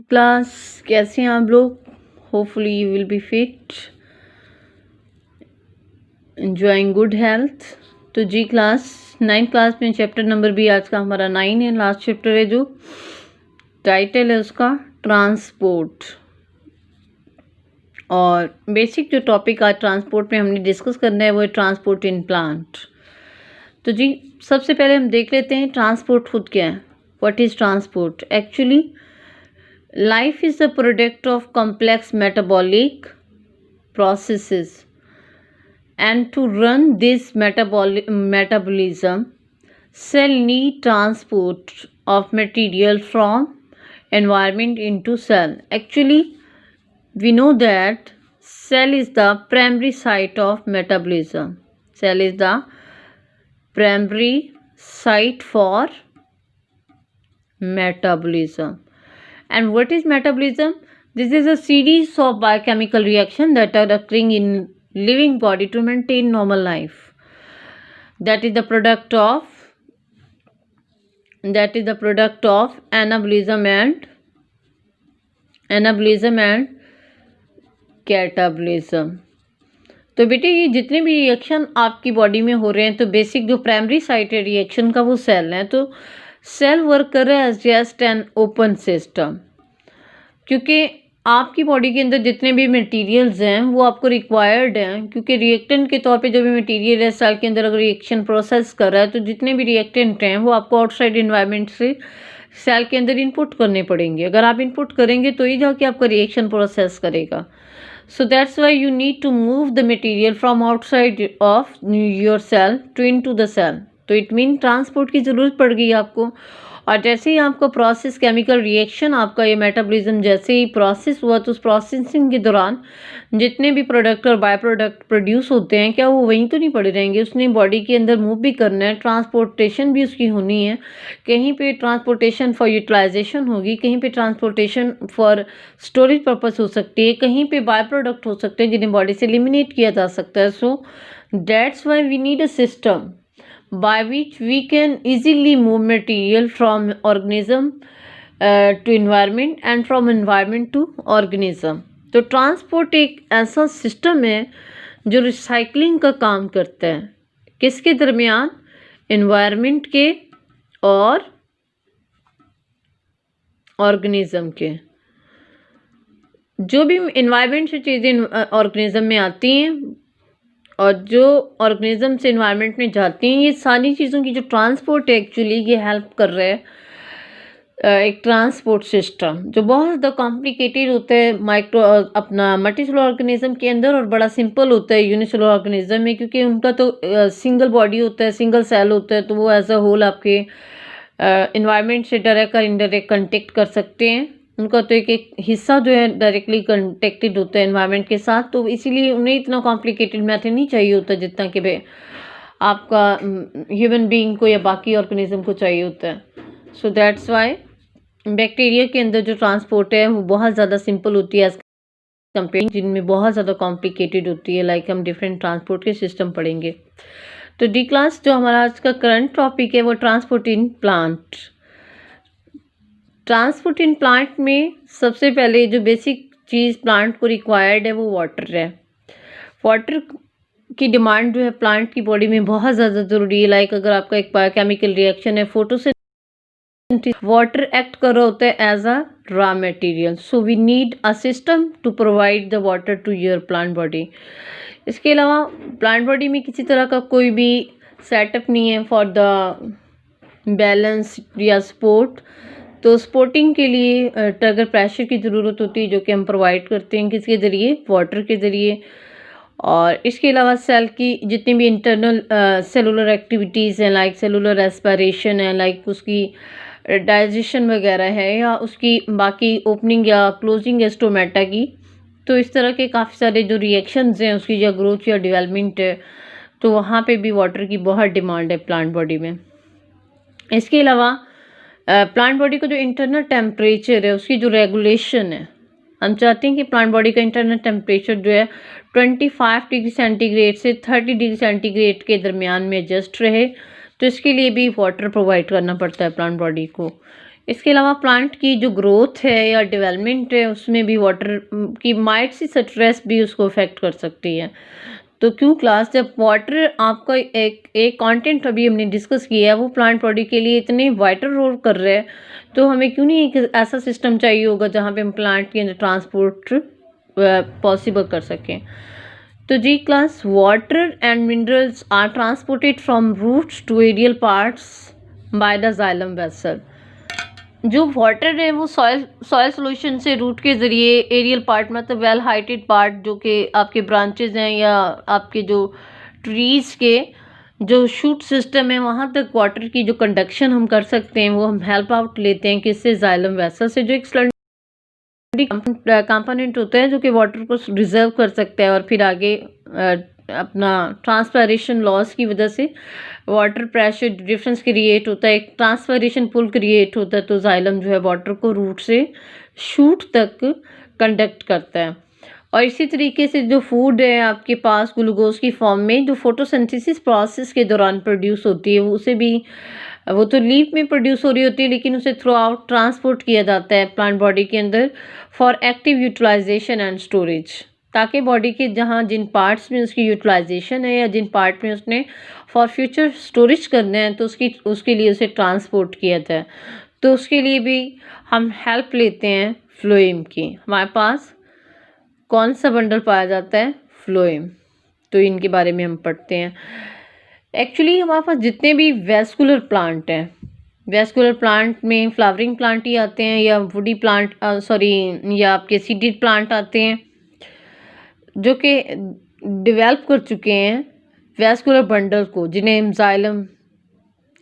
Class कैसे हैं आप लोग। Hopefully you will be fit, enjoying good health. तो जी क्लास 9 क्लास में चैप्टर नंबर भी आज का हमारा 9 है, लास्ट चैप्टर है। जो टाइटल है उसका ट्रांसपोर्ट, और बेसिक जो टॉपिक आज ट्रांसपोर्ट में हमने डिस्कस करना है वो है ट्रांसपोर्ट इन प्लांट। तो जी सबसे पहले हम देख लेते हैं ट्रांसपोर्ट खुद क्या है। What is transport? Actually life is a product of complex metabolic processes, and to run this metabolism, cell need transport of material from environment into cell. Actually, we know that cell is the primary site of metabolism. Cell is the primary site for metabolism. And what is metabolism? This is a series of biochemical reactions that are occurring in living body to maintain normal life. That is the product of anabolism and catabolism. तो बेटे ये जितने भी reaction आपकी body में हो रहे हैं, तो बेसिक जो प्राइमरी साइट है रिएक्शन का वो सेल है। तो सेल वर्क कर रहा है as just an open system, क्योंकि आपकी बॉडी के अंदर जितने भी मटेरियल्स हैं वो आपको रिक्वायर्ड हैं, क्योंकि रिएक्टेंट के तौर पे जो भी मटेरियल है सेल के अंदर अगर रिएक्शन प्रोसेस कर रहा है तो जितने भी रिएक्टेंट हैं वो आपको आउटसाइड इन्वायरमेंट से सेल के अंदर इनपुट करने पड़ेंगे। अगर आप इनपुट करेंगे तो ही जाके आपका रिएक्शन प्रोसेस करेगा। So that's why you need to move the material from outside of your cell to into the cell. तो इट मीन ट्रांसपोर्ट की ज़रूरत पड़ गई आपको। और जैसे ही आपका प्रोसेस केमिकल रिएक्शन आपका ये मेटाबॉलिज्म जैसे ही प्रोसेस हुआ, तो उस प्रोसेसिंग के दौरान जितने भी प्रोडक्ट और बाय प्रोडक्ट प्रोड्यूस होते हैं, क्या वो वहीं तो नहीं पड़े रहेंगे? उसने बॉडी के अंदर मूव भी करना है, ट्रांसपोर्टेशन भी उसकी होनी है। कहीं पे ट्रांसपोर्टेशन फॉर यूटिलाइजेशन होगी, कहीं पे ट्रांसपोर्टेशन फॉर स्टोरेज पर्पस हो सकती है, कहीं पे बाय प्रोडक्ट हो सकते हैं जिन्हें बॉडी से एलिमिनेट किया जा सकता है। So that's why we need a system by which we can easily move material from organism to environment and from environment to organism. तो ट्रांसपोर्ट एक ऐसा सिस्टम है जो रिसाइकलिंग का काम करता है। किसके दरमियान? एनवायरनमेंट के और ऑर्गेनिज्म के। जो भी एनवायरनमेंट से चीज़ें ऑर्गेनिज्म में आती हैं और जो ऑर्गेनिज्म से एनवायरनमेंट में जाती हैं, ये सारी चीज़ों की जो ट्रांसपोर्ट है एक्चुअली ये हेल्प कर रहा है एक ट्रांसपोर्ट सिस्टम जो बहुत ज़्यादा कॉम्प्लिकेटेड होता है माइक्रो अपना मल्टीसेलुलर ऑर्गेनिज्म के अंदर, और बड़ा सिंपल होता है यूनिसेलुलर ऑर्गेनिज्म में, क्योंकि उनका तो सिंगल बॉडी होता है, सिंगल सेल होता है, तो वो एज अ होल आपके एनवायरनमेंट से डायरेक्ट और इनडायरेक्ट कंटेक्ट कर सकते हैं। उनका तो एक हिस्सा जो है डायरेक्टली कनेक्टेड होता है एनवायरनमेंट के साथ, तो इसीलिए उन्हें इतना कॉम्प्लिकेटेड मेथड नहीं चाहिए होता जितना कि भाई आपका ह्यूमन बीइंग को या बाकी ऑर्गेनिज्म को चाहिए होता है। सो दैट्स वाई बैक्टीरिया के अंदर जो ट्रांसपोर्ट है वो बहुत ज़्यादा सिंपल होती है एज कंपेयर जिनमें बहुत ज़्यादा कॉम्प्लिकेटेड होती है। लाइक हम डिफरेंट ट्रांसपोर्ट के सिस्टम पढ़ेंगे। तो डी क्लास जो हमारा आज का करंट टॉपिक है वो transport in plant. Transport in plant में सबसे पहले जो बेसिक चीज़ प्लांट को रिक्वायर्ड है वो वाटर है। वाटर की डिमांड जो है प्लांट की बॉडी में बहुत ज़्यादा ज़रूरी है। लाइक अगर आपका एक बायोकेमिकल रिएक्शन है, फोटोसिंथेसिस, वाटर एक्ट कर रहा होता है as a raw material. So we need a system to provide the water to your plant body. इसके अलावा प्लांट बॉडी में किसी तरह का कोई भी सेटअप नहीं है फॉर द बैलेंस या सपोर्ट। तो सपोर्टिंग के लिए ट्रिगर प्रेशर की ज़रूरत होती है जो कि हम प्रोवाइड करते हैं किसके ज़रिए? वाटर के ज़रिए। और इसके अलावा सेल की जितनी भी इंटरनल सेलुलर एक्टिविटीज़ हैं, लाइक सेलुलर एस्पिरेशन है, लाइक उसकी डाइजेशन वगैरह है, या उसकी बाकी ओपनिंग या क्लोजिंग है स्टोमेटा की, तो इस तरह के काफ़ी सारे जो रिएक्शंस हैं उसकी या ग्रोथ या डेवलपमेंट है, तो वहाँ पे भी वाटर की बहुत डिमांड है प्लांट बॉडी में। इसके अलावा प्लांट बॉडी का जो इंटरनल टेम्परेचर है उसकी जो रेगुलेशन है, हम चाहते हैं कि प्लांट बॉडी का इंटरनल टेम्परेचर जो है 25 डिग्री सेंटीग्रेड से 30 डिग्री सेंटीग्रेड के दरमियान में एडजस्ट रहे। तो इसके लिए भी वाटर प्रोवाइड करना पड़ता है प्लांट बॉडी को। इसके अलावा प्लांट की जो ग्रोथ है या डेवलपमेंट है उसमें भी वाटर की माइट सी स्ट्रेस भी उसको अफेक्ट कर सकती है। तो क्यों क्लास, जब वाटर आपका एक कंटेंट अभी हमने डिस्कस किया है वो प्लांट बॉडी के लिए इतने वाइटल रोल कर रहे हैं, तो हमें क्यों नहीं एक ऐसा सिस्टम चाहिए होगा जहाँ पे हम प्लांट के अंदर ट्रांसपोर्ट पॉसिबल कर सकें। तो जी class, water and minerals are transported from roots to aerial parts by the xylem vessel. जो वाटर है वो सॉयल सॉल्यूशन से रूट के ज़रिए एरियल पार्ट, मतलब वेल हाइटेड पार्ट जो कि आपके ब्रांचेज हैं या आपके जो ट्रीज़ के जो शूट सिस्टम है वहाँ तक वाटर की जो कंडक्शन हम कर सकते हैं वो हम हेल्प आउट लेते हैं किससे, जाइलम वेसल से, जो एक कंपोनेंट होता है जो कि वाटर को रिजर्व कर सकता है और फिर आगे अपना ट्रांसपायरेशन लॉस की वजह से वाटर प्रेशर डिफरेंस क्रिएट होता है, एक ट्रांसपायरेशन पुल क्रिएट होता है, तो जाइलम जो है वाटर को रूट से शूट तक कंडक्ट करता है। और इसी तरीके से जो फूड है आपके पास ग्लूकोज की फॉर्म में जो फोटोसिंथेसिस प्रोसेस के दौरान प्रोड्यूस होती है वो उसे भी, वो तो लीफ में प्रोड्यूस हो रही होती है लेकिन उसे थ्रू आउट ट्रांसपोर्ट किया जाता है प्लांट बॉडी के अंदर for active utilization and storage, ताकि बॉडी के जहाँ जिन पार्ट्स में उसकी यूटिलाइजेशन है या जिन पार्ट में उसने फॉर फ्यूचर स्टोरेज करना है तो उसके लिए उसे ट्रांसपोर्ट किया जाए। तो उसके लिए भी हम हेल्प लेते हैं फ्लोएम की। हमारे पास कौन सा बंडल पाया जाता है, फ्लोएम, तो इनके बारे में हम पढ़ते हैं। एक्चुअली हमारे पास जितने भी वेस्कुलर प्लांट हैं, वेस्कुलर प्लांट में फ्लावरिंग प्लांट ही आते हैं या वुडी प्लांट या आपके सीडेड प्लांट आते हैं जो कि डेवलप कर चुके हैं वेस्कुलर बंडल को, जिन्हें हम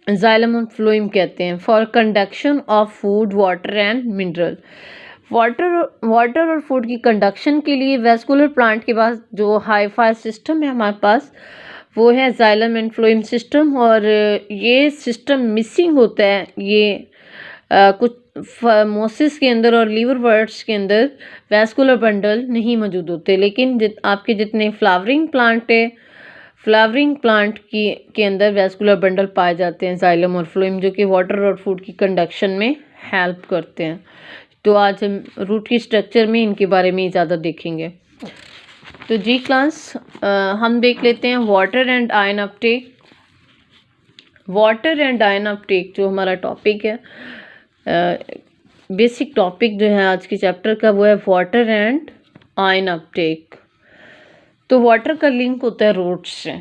जाइलम और फ्लोएम कहते हैं, for conduction of food water and mineral. Water और फूड की कंडक्शन के लिए वेस्कुलर प्लांट के पास जो हाईफाई सिस्टम है हमारे पास वो है जाइलम एंड फ्लोएम सिस्टम, और ये सिस्टम मिसिंग होता है, ये कुछ मोसिस के अंदर और लीवर वर्ड्स के अंदर वेस्कुलर बंडल नहीं मौजूद होते, लेकिन आपके जितने फ्लावरिंग प्लांट है, फ्लावरिंग प्लांट के अंदर वेस्कुलर बंडल पाए जाते हैं जाइलम और फ्लोएम, जो कि वाटर और फूड की कंडक्शन में हेल्प करते हैं। तो आज हम रूट की स्ट्रक्चर में इनके बारे में ज़्यादा देखेंगे। तो जी क्लास, हम देख लेते हैं water and ion Uptake. Water and ion Uptake जो हमारा टॉपिक है, बेसिक टॉपिक जो है आज के चैप्टर का वो है वाटर एंड आयन अपटेक। तो वाटर का लिंक होता है रूट्स से।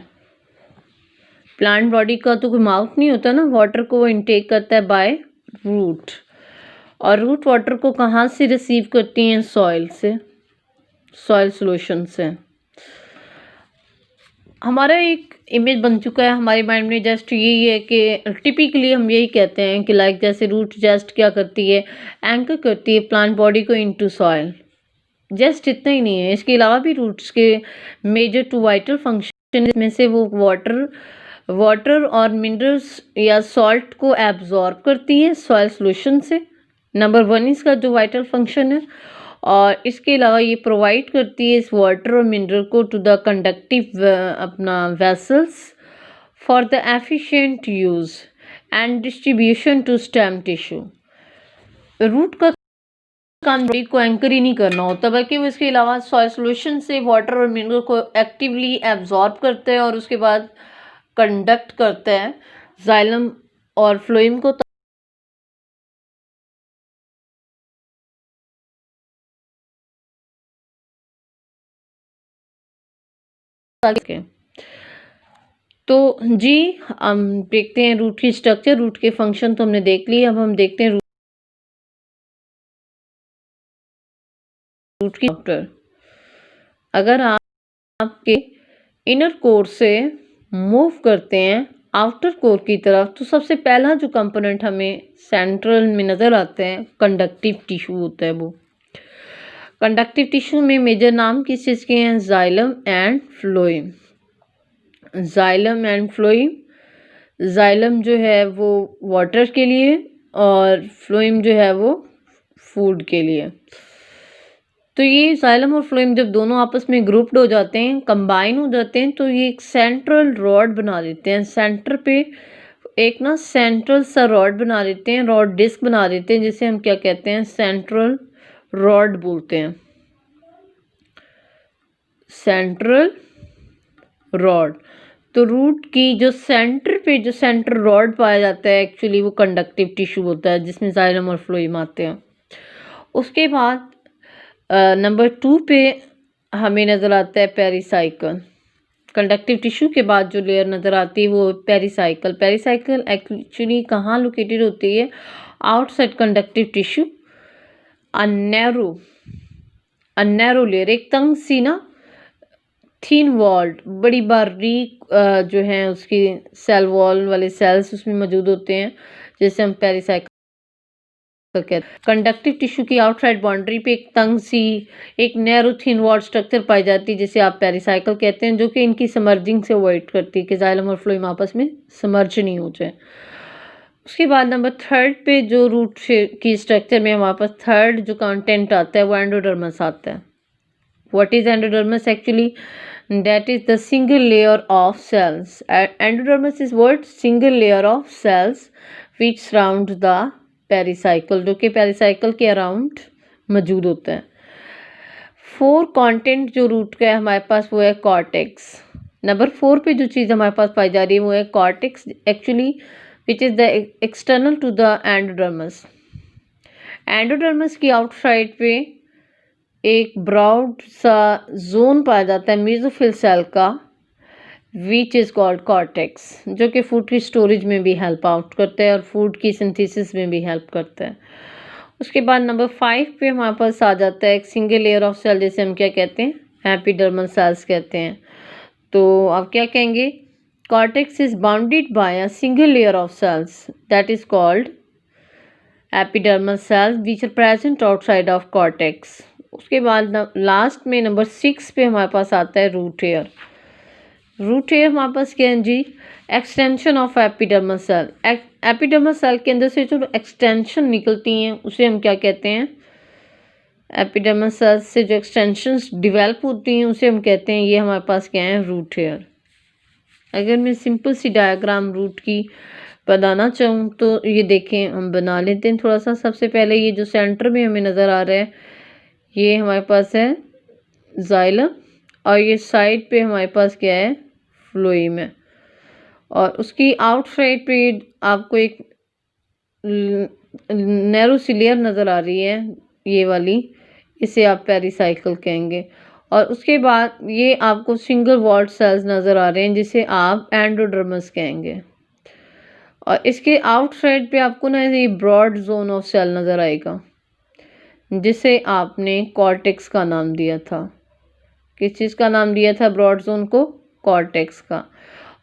प्लांट बॉडी का तो कोई माउथ नहीं होता ना, वाटर को वो इनटेक करता है बाय रूट, और रूट वाटर को कहाँ से रिसीव करती हैं, सॉइल से, सॉइल सॉल्यूशन से। हमारा एक इमेज बन चुका है हमारे माइंड में, जस्ट यही है कि टिपिकली हम यही कहते हैं कि लाइक जैसे रूट जस्ट क्या करती है, एंकर करती है प्लांट बॉडी को इनटू सॉइल। जस्ट इतना ही नहीं है, इसके अलावा भी रूट्स के मेजर टू वाइटल फंक्शन में से वो वाटर और मिनरल्स या सॉल्ट को एब्जॉर्ब करती है सॉइल सॉल्यूशन से। नंबर 1 इसका जो वाइटल फंक्शन है, और इसके अलावा ये प्रोवाइड करती है इस वाटर और मिनरल को टू द कंडक्टिव अपना vessels for the efficient use and distribution to stem tissue. Root का काम बॉडी को एंकर ही नहीं करना होता, बल्कि वो इसके अलावा सॉइल सॉल्यूशन से वाटर और मिनरल को एक्टिवली एब्जॉर्ब करता है और उसके बाद कंडक्ट करता है जाइलम और फ्लोएम को। तो जी हम देखते हैं रूट की स्ट्रक्चर, रूट के फंक्शन तो हमने देख लिए, अब हम देखते हैं रूट की स्ट्रक्चर। अगर आपके इनर कोर से मूव करते हैं आउटर कोर की तरफ, तो सबसे पहला जो कंपोनेंट हमें सेंट्रल में नज़र आता है कंडक्टिव टिश्यू होता है। वो कंडक्टिव टिश्यू में मेजर नाम किस चीज़ के हैं, xylem and phloem. Xylem and phloem, xylem जो है वो वाटर के लिए और फ्लोएम जो है वो फूड के लिए। तो ये जाइलम और फ्लोएम जब दोनों आपस में ग्रुप्ड हो जाते हैं, कंबाइन हो जाते हैं, तो ये एक सेंट्रल रॉड बना देते हैं। सेंटर पे एक ना सेंट्रल सा रॉड बना देते हैं, रॉड डिस्क बना देते हैं, जिसे हम क्या कहते हैं, सेंट्रल रॉड बोलते हैं, सेंट्रल रॉड। तो रूट की जो सेंटर पे जो सेंटर रॉड पाया जाता है, एक्चुअली वो कंडक्टिव टिश्यू होता है जिसमें जाइलम और फ्लोएम आते हैं। उसके बाद नंबर 2 पे हमें नज़र आता है पेरिसाइकल। कंडक्टिव टिश्यू के बाद जो लेयर नज़र आती है वो पेरिसाइकल। पेरिसाइकल एक्चुअली कहाँ लोकेटेड होती है, outside conductive tissue, a narrow layer, एक तंग सी ना थिन वॉल्ड, बड़ी बारीक जो है उसकी सेल वॉल वाले सेल्स उसमें मौजूद होते हैं, जैसे हम पेरिसाइकल कहते हैं। कंडक्टिव टिश्यू की आउटसाइड बाउंड्री पे एक तंग सी, एक नैरो थिन वॉल स्ट्रक्चर पाई जाती है, जिसे आप पेरिसाइकल कहते हैं, जो कि इनकी समर्जिंग से अवॉइड करती है कि जाइलम और फ्लोएम आपस में समर्ज नहीं हो जाए। उसके बाद नंबर 3 पे जो रूट की स्ट्रक्चर में हमारे पास थर्ड जो कंटेंट आता है वो एंडोडर्मस आता है। What is endodermis actually? That is the single layer of cells. Endodermis is what? Single layer of cells which surround the pericycle, जो कि पेरिसाइकल के अराउंड मौजूद होता है। 4 कंटेंट जो रूट का है हमारे पास वो है कॉर्टेक्स। नंबर 4 पे जो चीज़ हमारे पास पाई जा रही है वो है cortex, actually which is the external to the endodermis. Endodermis की आउटसाइड पे एक ब्रॉड सा जोन पाया जाता है मेसोफिल सेल का, विच इज़ कॉल्ड कॉर्टेक्स, जो कि फूड की स्टोरेज में भी हेल्प आउट करता है और फूड की सिंथेसिस में भी हेल्प करता है। उसके बाद नंबर 5 पे हमारे पास आ जाता है एक सिंगल लेयर ऑफ सेल, जैसे हम क्या कहते हैं, एपिडर्मल सेल्स कहते हैं। तो आप क्या कहेंगे, cortex is bounded by a single layer of cells that is called epidermal cells which are present outside of cortex. उसके बाद लास्ट में नंबर 6 पे हमारे पास आता है रूट हेयर। रूट हेयर हमारे पास क्या है जी, extension of epidermal cell. Epidermal cell के अंदर से जो एक्सटेंशन निकलती हैं उसे हम क्या कहते हैं, एपिडर्मल सेल से जो एक्सटेंशंस डेवलप होती हैं उसे हम कहते हैं, ये हमारे पास क्या है, रूट हेयर। अगर मैं सिंपल सी डायग्राम रूट की बनाना चाहूँ तो ये देखें, हम बना लेते हैं थोड़ा सा। सबसे पहले ये जो सेंटर में हमें नज़र आ रहा है ये हमारे पास है जाइलम, और ये साइड पे हमारे पास क्या है, फ्लोएम है, और उसकी आउटसाइड पे आपको एक नैरो सी लेयर नज़र आ रही है, ये वाली, इसे आप पेरिसाइकल कहेंगे। और उसके बाद ये आपको सिंगल वॉल्ड सेल्स नज़र आ रहे हैं जिसे आप एंडोडर्मस कहेंगे। और इसके आउटसाइड पे आपको ना ये ब्रॉड जोन ऑफ सेल नज़र आएगा जिसे आपने कॉर्टेक्स का नाम दिया था। किस चीज़ का नाम दिया था ब्रॉड जोन को? कॉर्टेक्स का।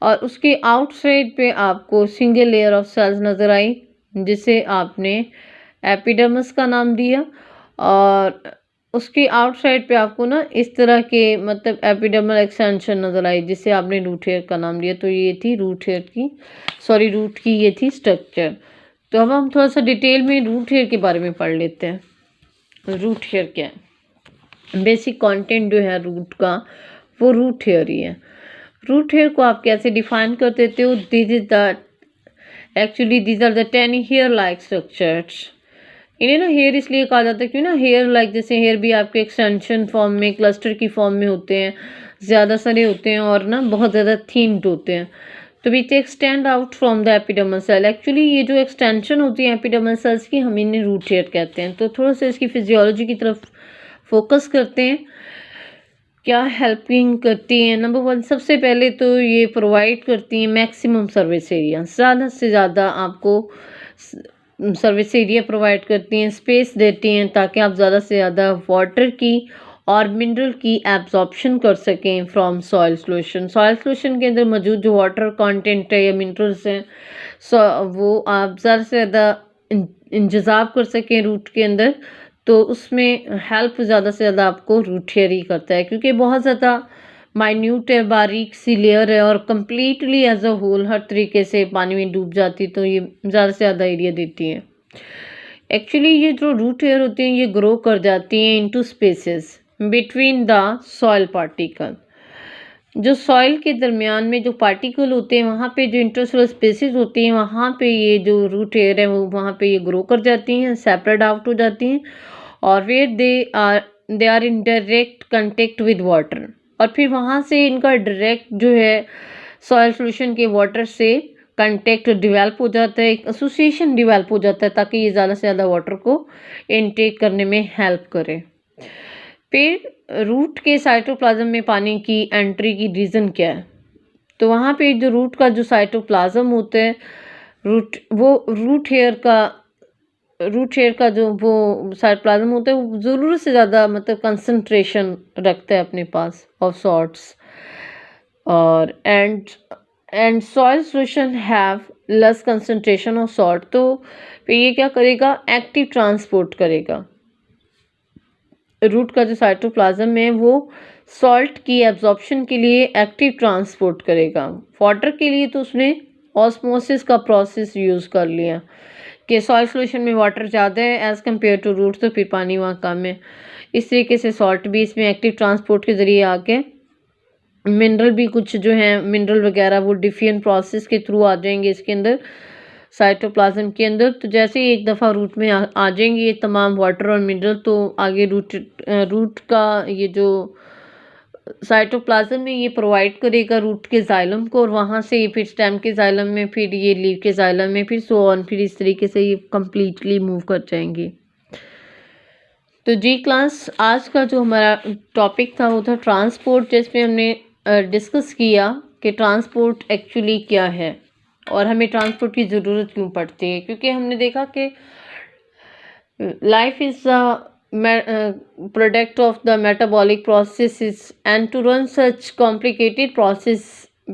और उसके आउटसाइड पे आपको सिंगल लेयर ऑफ सेल्स नज़र आई जिसे आपने एपिडर्मस का नाम दिया, और उसके आउटसाइड पे आपको ना इस तरह के मतलब एपिडर्मल एक्सटेंशन नज़र आई जिसे आपने रूट हेयर का नाम दिया। तो ये थी रूट हेयर की, सॉरी रूट की ये थी स्ट्रक्चर। तो अब हम थोड़ा सा डिटेल में रूट हेयर के बारे में पढ़ लेते हैं। रूट हेयर क्या है, बेसिक कंटेंट जो है रूट का वो रूट हेयर ही है। रूट हेयर को आप कैसे डिफाइन कर देते हो, this is the actually these are the 10 hair like structures. इन्हें ना हेयर इसलिए कहा जाता है क्योंकि ना हेयर लाइक, जैसे हेयर भी आपके एक्सटेंशन फॉर्म में, क्लस्टर की फॉर्म में होते हैं, ज़्यादा सारे होते हैं और ना बहुत ज़्यादा थिन्ड होते हैं। तो which extend out from the epidermal cell. Actually ये जो एक्सटेंशन होती है एपिडर्मल सेल्स की, हम इन्हें रूट हेयर कहते हैं। तो थोड़ा सा इसकी फिजियोलॉजी की तरफ फोकस करते हैं, क्या हेल्पिंग करती हैं। नंबर 1 सबसे पहले तो ये प्रोवाइड करती हैं मैक्सिमम सर्विस एरिया, ज़्यादा से ज़्यादा आपको सर्विस एरिया प्रोवाइड करती हैं, स्पेस देती हैं ताकि आप ज़्यादा से ज़्यादा वाटर की और मिनरल की एब्जॉर्प्शन कर सकें from soil solution. Soil solution के अंदर मौजूद जो वाटर कंटेंट है या मिनरल्स हैं वो आप ज़्यादा से ज़्यादा इंतज़ाब कर सकें रूट के अंदर, तो उसमें हेल्प ज़्यादा से ज़्यादा आपको रूट हेयर ही करता है क्योंकि बहुत ज़्यादा माइन्यूट है, बारीक सी लेयर है और कम्प्लीटली एज अ होल हर तरीके से पानी में डूब जाती, तो ये ज़्यादा से ज़्यादा एरिया देती हैं। एक्चुअली ये जो रूट हेयर होती हैं ये ग्रो कर जाती हैं into spaces between the soil particle. जो सॉइल के दरमियान में जो पार्टिकल होते हैं वहाँ पे जो इंटरसेलुलर स्पेसेस होती हैं वहाँ पे ये जो रूट हेयर है वो वहाँ पे ये ग्रो कर जाती हैं, सेपरेट आउट हो जाती हैं और where they are in direct contact with water और फिर वहाँ से इनका डायरेक्ट जो है सॉइल सोल्यूशन के वाटर से कांटेक्ट डेवलप हो जाता है, एक एसोसिएशन डेवलप हो जाता है ताकि ये ज़्यादा से ज़्यादा वाटर को इनटेक करने में हेल्प करे। फिर रूट के साइटोप्लाज्म में पानी की एंट्री की रीज़न क्या है? तो वहाँ पे जो रूट का जो साइटोप्लाज्म होता है रूट हेयर का जो वो साइटोप्लाज्म होता है वो ज़रूरत से ज़्यादा मतलब कंसंट्रेशन रखता है अपने पास ऑफ सॉल्ट्स और and soil solution have less concentration of salt. तो फिर ये क्या करेगा, एक्टिव ट्रांसपोर्ट करेगा। रूट का जो साइटोप्लाज्म है वो सॉल्ट की एब्जॉर्प्शन के लिए एक्टिव ट्रांसपोर्ट करेगा। वाटर के लिए तो उसने ऑस्मोसिस का प्रोसेस यूज़ कर लिया कि सॉइल सोल्यूशन में वाटर ज़्यादा है एज़ कम्पेयर टू रूट, तो फिर पानी वहाँ कम है। इस तरीके से सॉल्ट भी इसमें एक्टिव ट्रांसपोर्ट के ज़रिए आके मिनरल भी कुछ जो हैं मिनरल वगैरह वो डिफियन प्रोसेस के थ्रू आ जाएंगे इसके अंदर साइटोप्लाज्म के अंदर। तो जैसे ही एक दफ़ा रूट में आ जाएंगे ये तमाम वाटर और मिनरल, तो आगे रूट का ये जो साइटोप्लाज्म में ये प्रोवाइड करेगा रूट के जाइलम को और वहाँ से ये फिर स्टेम के जाइलम में, फिर ये लीव के जाइलम में, फिर सो ऑन, फिर इस तरीके से ये कम्प्लीटली मूव कर जाएंगे। तो जी क्लास, आज का जो हमारा टॉपिक था वो था ट्रांसपोर्ट, जिसमें हमने डिस्कस किया कि ट्रांसपोर्ट एक्चुअली क्या है और हमें ट्रांसपोर्ट की ज़रूरत क्यों पड़ती है। क्योंकि हमने देखा कि life is product of the metabolic processes, and to run such complicated process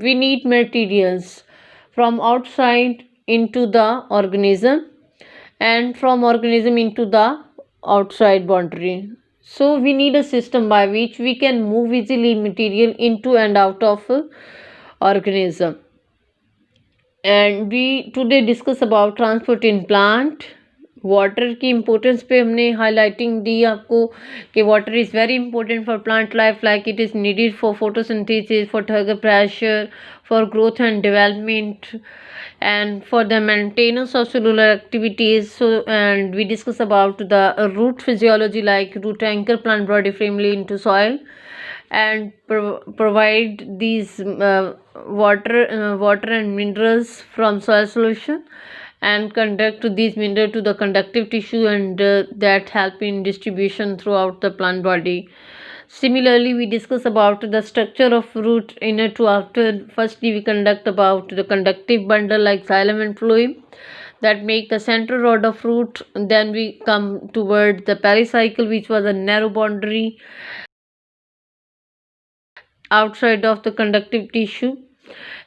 we need materials from outside into the organism and from organism into the outside boundary. So we need a system by which we can move easily material into and out of organism. And we today discuss about transport in plant. Water की importance पे हमने highlighting दी आपको कि water is very important for plant life, like it is needed for photosynthesis, for target pressure, for growth and development and for the maintenance of cellular activities. So and we discuss about the root physiology, like root anchor plant body firmly into soil and provide these water and minerals from soil solution and conduct these minerals to the conductive tissue and that help in distribution throughout the plant body. Similarly, we discuss about the structure of root inner to outer. Firstly, we conduct about the conductive bundle like xylem and phloem that make the central rod of root. Then we come toward the pericycle, which was a narrow boundary outside of the conductive tissue.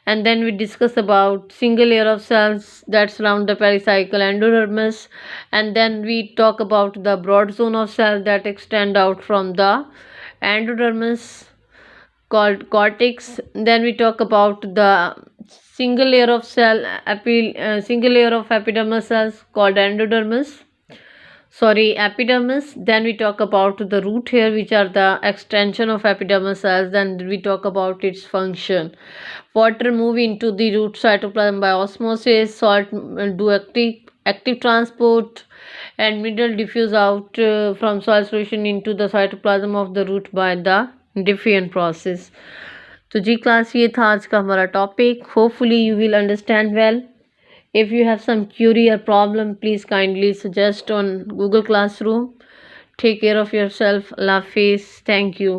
And then we discuss about single layer of cells that surround the pericycle, endodermis, and then we talk about the broad zone of cells that extend out from the endodermis called cortex. Then we talk about the single layer of epidermal cells called epidermis. Then we talk about the root hair, which are the extension of epidermal cells. Then we talk about its function. Water move into the root cytoplasm by osmosis, salt do active transport, and mineral diffuse out from soil solution into the cytoplasm of the root by the diffusion process. तो जी class, ये था आज का हमारा topic. Hopefully you will understand well. If you have some query or problem, please kindly suggest on Google Classroom. Take care of yourself. Allah Hafiz. Thank you.